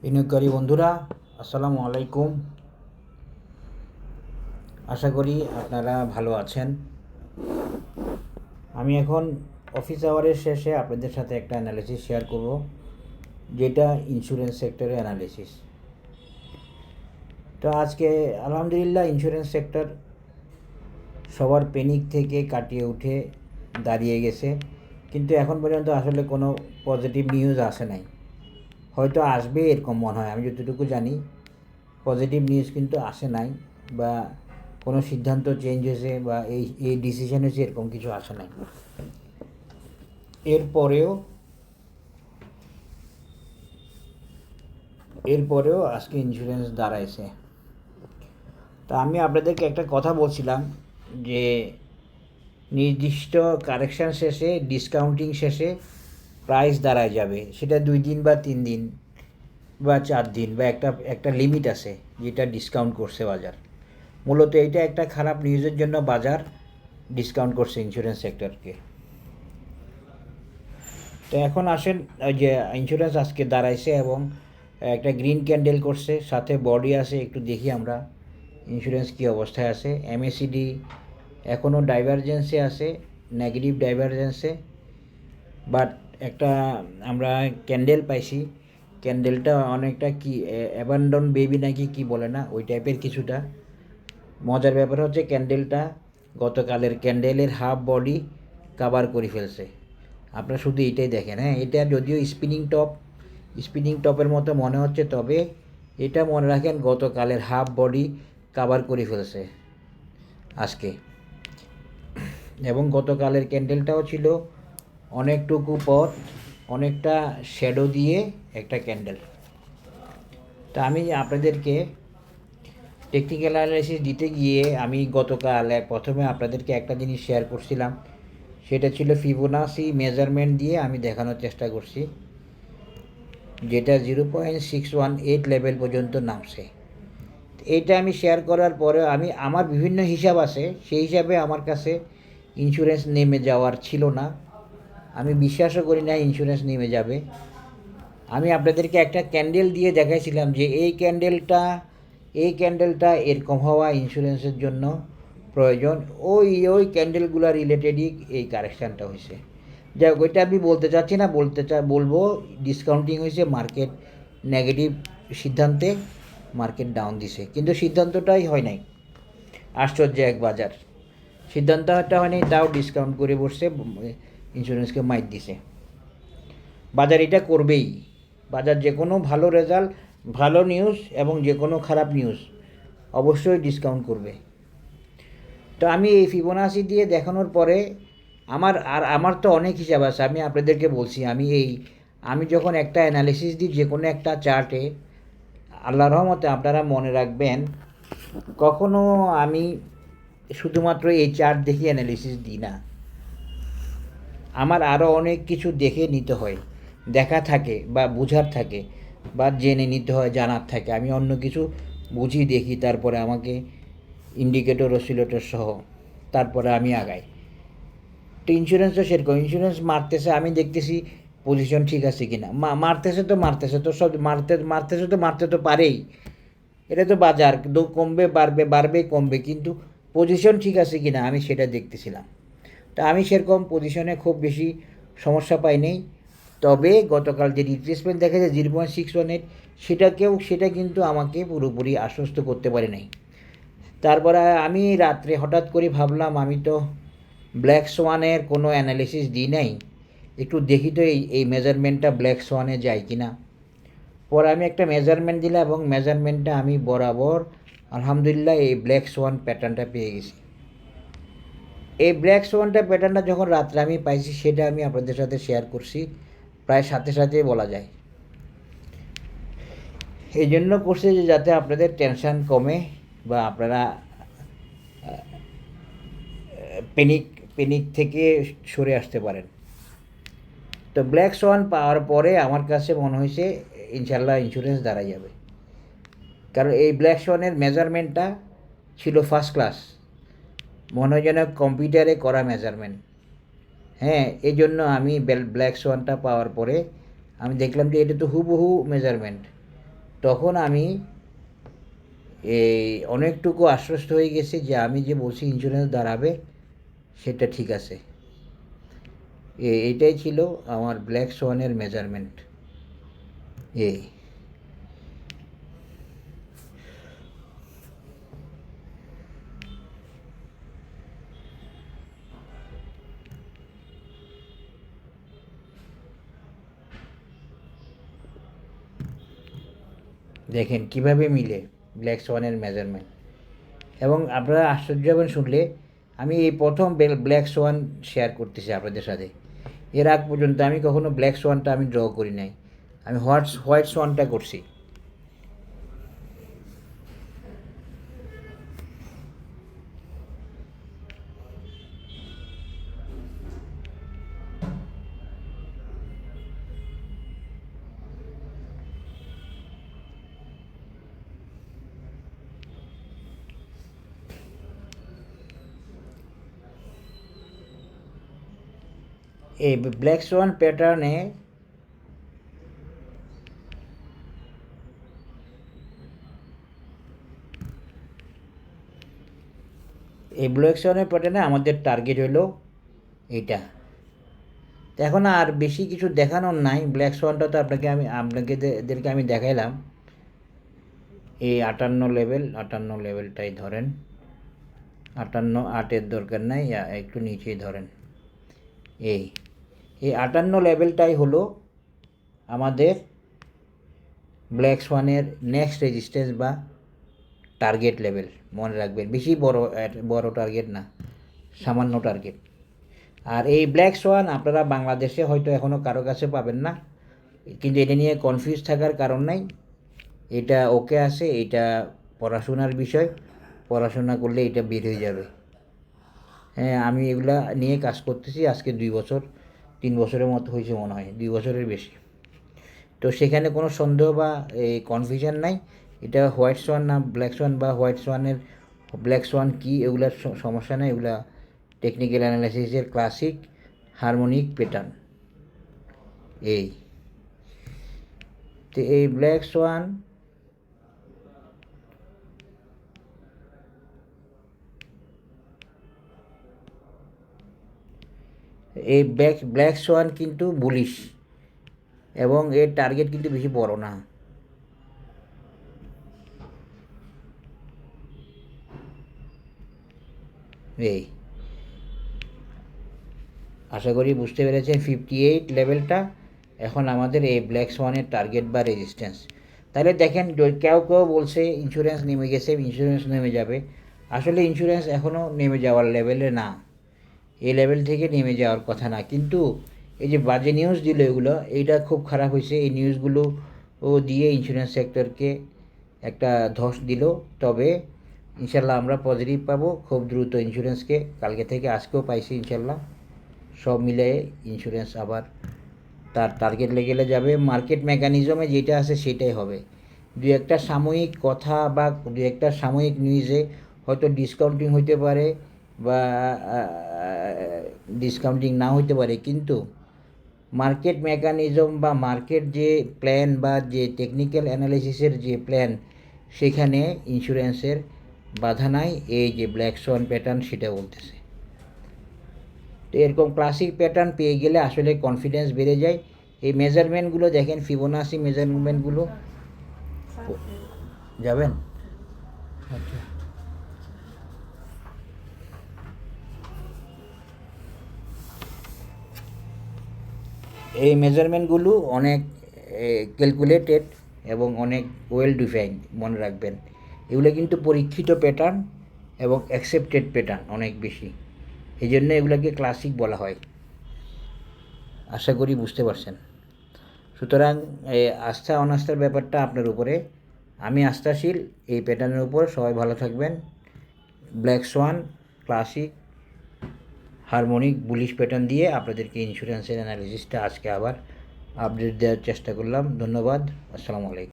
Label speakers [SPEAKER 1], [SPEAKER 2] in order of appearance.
[SPEAKER 1] বিনিয়োগকারী বন্ধুরা, আসসালামু আলাইকুম। আশা করি আপনারা ভালো আছেন। আমি এখন অফিস আওয়ারের শেষে আপনাদের সাথে একটা অ্যানালিসিস শেয়ার করব, যেটা ইন্স্যুরেন্স সেক্টরের অ্যানালিসিস। তো আজকে আলহামদুলিল্লাহ ইন্স্যুরেন্স সেক্টর সবার প্যানিক থেকে কাটিয়ে উঠে দাঁড়িয়ে গেছে, কিন্তু এখন পর্যন্ত আসলে কোনো পজিটিভ নিউজ আসে নাই। হয়তো আসবে এরকম মনে হয়, আমি যতটুকু জানি পজিটিভ নিউজ কিন্তু আসে নাই, বা কোনো সিদ্ধান্ত চেঞ্জ হয়েছে বা এই ডিসিশন হয়েছে এরকম কিছু আসে নাই। এরপরেও আজকে ইন্স্যুরেন্স দাঁড়াইছে। তা আমি আপনাদেরকে একটা কথা বলছিলাম যে নির্দিষ্ট কারেকশান শেষে, ডিসকাউন্টিং শেষে প্রাইস দাঁড়ায় যাবে, সেটা 2 দিন বা 3 দিন বা 4 দিন, বা একটা লিমিট আছে যেটা ডিসকাউন্ট করছে বাজার। মূলত এইটা একটা খারাপ নিউজের জন্য বাজার ডিসকাউন্ট করছে ইন্স্যুরেন্স সেক্টরকে। তো এখন আসেন, ওই যে ইন্স্যুরেন্স আজকে দাঁড়াইছে এবং একটা গ্রিন ক্যান্ডেল করছে, সাথে বডি আছে। একটু দেখি আমরা ইন্স্যুরেন্স কী অবস্থায় আছে। এমএসিডি এখনও ডাইভারজেন্সে আছে, নেগেটিভ ডাইভারজেন্সে, বাট একটা আমরা ক্যান্ডেল পাইছি। ক্যান্ডেলটা অনেকটা কি অ্যাবান্ডন বেবি নাকি কি বলে না, ওই টাইপের কিছুটা। মজার ব্যাপার হচ্ছে ক্যান্ডেলটা গতকালের ক্যান্ডেলের হাফ বডি কাভার করে ফেলছে। আপনারা শুধু এটাই দেখেন। হ্যাঁ, এটা যদিও স্পিনিং টপের মতো মনে হচ্ছে, তবে এটা মনে রাখেন গতকালের হাফ বডি কাভার করে ফেলছে আজকে। এবং গতকালের ক্যান্ডেলটাও ছিল অনেকটুকু পথ, অনেকটা শ্যাডো দিয়ে একটা ক্যান্ডেল। তা আমি আপনাদেরকে টেকনিক্যাল অ্যানালাইসিস দিতে গিয়ে আমি গতকাল প্রথমে আপনাদেরকে একটা জিনিস শেয়ার করছিলাম, সেটা ছিল ফিবোনাসি মেজারমেন্ট দিয়ে আমি দেখানোর চেষ্টা করছি, যেটা 0.618 লেভেল পর্যন্ত নামছে। এইটা আমি শেয়ার করার পরে আমার বিভিন্ন হিসাব আছে, সেই হিসাবে আমার কাছে ইন্স্যুরেন্স নেমে যাওয়ার ছিল না। আমি বিশ্বাসও করি না ইন্স্যুরেন্স নেমে যাবে। আমি আপনাদেরকে একটা ক্যান্ডেল দিয়ে দেখাইছিলাম যে এই ক্যান্ডেলটা এরকম হওয়া ইন্স্যুরেন্সের জন্য প্রয়োজন। ওই ক্যান্ডেলগুলো রিলেটেডই এই কারেকশানটা হয়েছে। যাই হোক, ওইটা আমি বলতে চাচ্ছি না, বলবো ডিসকাউন্টিং হয়েছে, মার্কেট নেগেটিভ সিদ্ধান্তে মার্কেট ডাউন দিছে, কিন্তু সিদ্ধান্তটাই হয় নাই। আশ্চর্য এক বাজার, সিদ্ধান্তটা হয় নাই, তাও ডিসকাউন্ট করে বসছে, ইন্স্যুরেন্সকে মাইট দিছে। বাজার এটা করবেই। বাজার যে কোনো ভালো রেজাল্ট, ভালো নিউজ এবং যে কোনো খারাপ নিউজ অবশ্যই ডিসকাউন্ট করবে। তো আমি এই ফিবোনাসি দিয়ে দেখানোর পরে আমার তো অনেক হিসাব আছে। আমি আপনাদেরকে বলছি, আমি যখন একটা অ্যানালিসিস দিই যে কোনো একটা চার্টে, আল্লাহর রহমতে আপনারা মনে রাখবেন, কখনো আমি শুধুমাত্র এই চার্ট দেখে অ্যানালিসিস দিই না। আমার আরও অনেক কিছু দেখে নিতে হয়, দেখা থাকে বা বোঝার থাকে, বা জেনে নিতে হয়, জানার থাকে। আমি অন্য কিছু বুঝি, দেখি, তারপরে আমাকে ইন্ডিকেটর অসিলেটর সহ তারপরে আমি আগাই। তো ইন্স্যুরেন্সও সেরকম, ইন্স্যুরেন্স মারতেছে, আমি দেখতেছি পজিশন ঠিক আছে কি না। মারতেছে তো সব মারতে তো পারেই, এটা তো বাজার, কমবে বাড়বে কমবে, কিন্তু পজিশন ঠিক আছে কি না আমি সেটা দেখতেছিলাম। তা আমি সেরকম পজিশনে খুব বেশি সমস্যা পাই নাই। তবে গতকাল যে রিট্রেসমেন্ট দেখা যায় 0.618, সেটা কিন্তু আমাকে পুরোপুরি আশ্বস্ত করতে পারে নাই। তারপরে আমি রাত্রে হঠাৎ করে ভাবলাম, আমি তো ব্ল্যাক সোয়ানের কোনো অ্যানালিসিস দিই নাই, একটু দেখি তো এই মেজারমেন্টটা ব্ল্যাক সোয়ানে যায় কি না। পরে আমি একটা মেজারমেন্ট দিলাম এবং মেজারমেন্টটা আমি বরাবর আলহামদুলিল্লাহ এই ব্ল্যাক সোয়ান প্যাটার্নটা পেয়ে গেছি। এই ব্ল্যাক সোয়ানটা প্যাটার্নটা যখন রাত্রে আমি পাইছি, সেটা আমি আপনাদের সাথে শেয়ার করছি প্রায় সাথে সাথে বলা যায়। এই জন্য করছে যে যাতে আপনাদের টেনশন কমে, বা আপনারা প্যানিক থেকে সরে আসতে পারেন। তো ব্ল্যাক সোয়ান পাওয়ার পরে আমার কাছে মনে হয়েছে ইনশাল্লাহ ইন্স্যুরেন্স দাঁড়ায় যাবে, কারণ এই ব্ল্যাক সোয়ানের মেজারমেন্টটা ছিল ফার্স্ট ক্লাস, মনে হয় যেন কম্পিউটারে করা মেজারমেন্ট। হ্যাঁ, এই জন্য আমি ব্ল্যাক সোয়ানটা পাওয়ার পরে আমি দেখলাম যে এটা তো হুবহু মেজারমেন্ট, তখন আমি এই অনেকটুকু আশ্বস্ত হয়ে গেছি যে আমি যে বলছি ইন্স্যুরেন্স দাঁড়াবে সেটা ঠিক আছে। এইটাই ছিল আমার ব্ল্যাক সোয়ানের মেজারমেন্ট। এই দেখেন কিভাবে মিলে ব্ল্যাক সোয়ানের মেজারমেন্ট। এবং আপনারা আশ্চর্য হবেন শুনলে, আমি এই প্রথম ব্ল্যাক সোয়ান শেয়ার করতেছি আপনাদের সাথে। এর আগ পর্যন্ত আমি কখনো ব্ল্যাক সোয়ানটা আমি ড্র করি নাই, আমি হোয়াইট সোয়ানটা করছি। এই ব্ল্যাক সোয়ান প্যাটার্নে এই ব্ল্যাক সোয়ানের প্যাটার্নে আমাদের টার্গেট হলো এইটা। তো এখন আর বেশি কিছু দেখানোর নাই, ব্ল্যাক সোয়ানটা তো আপনাদেরকে আমি দেখাইলাম। এই 58 লেভেলটাই ধরেন, 58 দরকার নাই, একটু নিচেই ধরেন। এই 58 লেভেলটাই হলো আমাদের ব্ল্যাক সোয়ানের নেক্সট রেজিস্ট্যান্স বা টার্গেট লেভেল। মনে রাখবেন, বেশি বড় টার্গেট না, সামান্য টার্গেট। আর এই ব্ল্যাক সোয়ান আপনারা বাংলাদেশে হয়তো এখনও কারো কাছে পাবেন না, কিন্তু এটা নিয়ে কনফিউজ থাকার কারণ নাই। এটা ওকে আছে, এটা পড়াশোনার বিষয়, পড়াশোনা করলে এটা বের হয়ে যাবে। হ্যাঁ, আমি এগুলা নিয়ে কাজ করতেছি আজকে 3 বছরের মতো হয়েছে মনে হয়, 2 বছরের বেশি। তো সেখানে কোনো সন্দেহ বা এই কনফিউশন নাই। এটা হোয়াইট সোয়ান না ব্ল্যাক সোয়ান, বা হোয়াইট সোয়ানের ব্ল্যাক সোয়ান কী, এগুলার সমস্যা নেই। এগুলা টেকনিক্যাল অ্যানালাইসিসের ক্লাসিক হারমোনিক প্যাটার্ন। এই তো এই ব্ল্যাক সোয়ান এই ব্ল্যাক সোয়ান কিন্তু বুলিশ, এবং এর টার্গেট কিন্তু বেশি বড় না। এই আশা করি বুঝতে পেরেছেন 58 লেভেলটা এখন আমাদের এই ব্ল্যাক সোয়ানের টার্গেট বা রেজিস্ট্যান্স। তাহলে দেখেন, কেউ বলছে ইন্স্যুরেন্স নেমে গেছে, ইন্স্যুরেন্স নেমে যাবে। আসলে ইন্স্যুরেন্স এখনও নেমে যাওয়ার লেভেলে না, এই লেভেল থেকে নেমে যাওয়ার কথা না। কিন্তু এই যে বাজে নিউজ দিল এগুলো, এইটা খুব খারাপ হয়েছে। এই নিউজগুলো দিয়ে ইন্স্যুরেন্স সেক্টরকে একটা ধস দিল। তবে ইনশাল্লাহ আমরা পজিটিভ পাবো খুব দ্রুত ইন্স্যুরেন্সকে, কালকে থেকে আজকেও পাইছি ইনশাল্লাহ। সব মিলে ইন্স্যুরেন্স আবার তার টার্গেট লেভেলে যাবে। মার্কেট মেকানিজমে যেটা আছে সেটাই হবে। দু একটা সাময়িক কথা বা দু একটা সাময়িক নিউজে হয়তো ডিসকাউন্টিং হইতে পারে বা ডিসকাউন্টিং না হইতে পারে, কিন্তু মার্কেট মেকানিজম বা মার্কেট যে প্ল্যান বা যে টেকনিক্যাল অ্যানালিসিসের যে প্ল্যান, সেখানে ইন্স্যুরেন্সের বাধা নাই। এই যে ব্ল্যাক সোয়ান প্যাটার্ন সেটা বলতেছে। তো এরকম ক্লাসিক প্যাটার্ন পেয়ে গেলে আসলে কনফিডেন্স বেড়ে যায়। এই মেজারমেন্টগুলো দেখেন, ফিবোনাসি মেজারমেন্টগুলো যাবেন। আচ্ছা, এই মেজারমেন্টগুলো অনেক ক্যালকুলেটেড এবং অনেক ওয়েল ডিফাইন্ড, মনে রাখবেন। এগুলো কিন্তু পরীক্ষিত প্যাটার্ন এবং অ্যাকসেপ্টেড প্যাটার্ন অনেক বেশি, এই জন্য এগুলোকে ক্লাসিক বলা হয়। আশা করি বুঝতে পারছেন। সুতরাং আস্থা অনাস্থার ব্যাপারটা আপনার উপরে, আমি আস্থাশীল এই প্যাটার্নের উপর। সবাই ভালো থাকবেন। Black Schwann, classic, harmonic, bullish pattern দিয়ে আপনাদেরকে ইন্স্যুরেন্সের অ্যানালিসিসটা আজকে আবার আপডেট দেওয়ার চেষ্টা করলাম। ধন্যবাদ। আসসালামু আলাইকুম।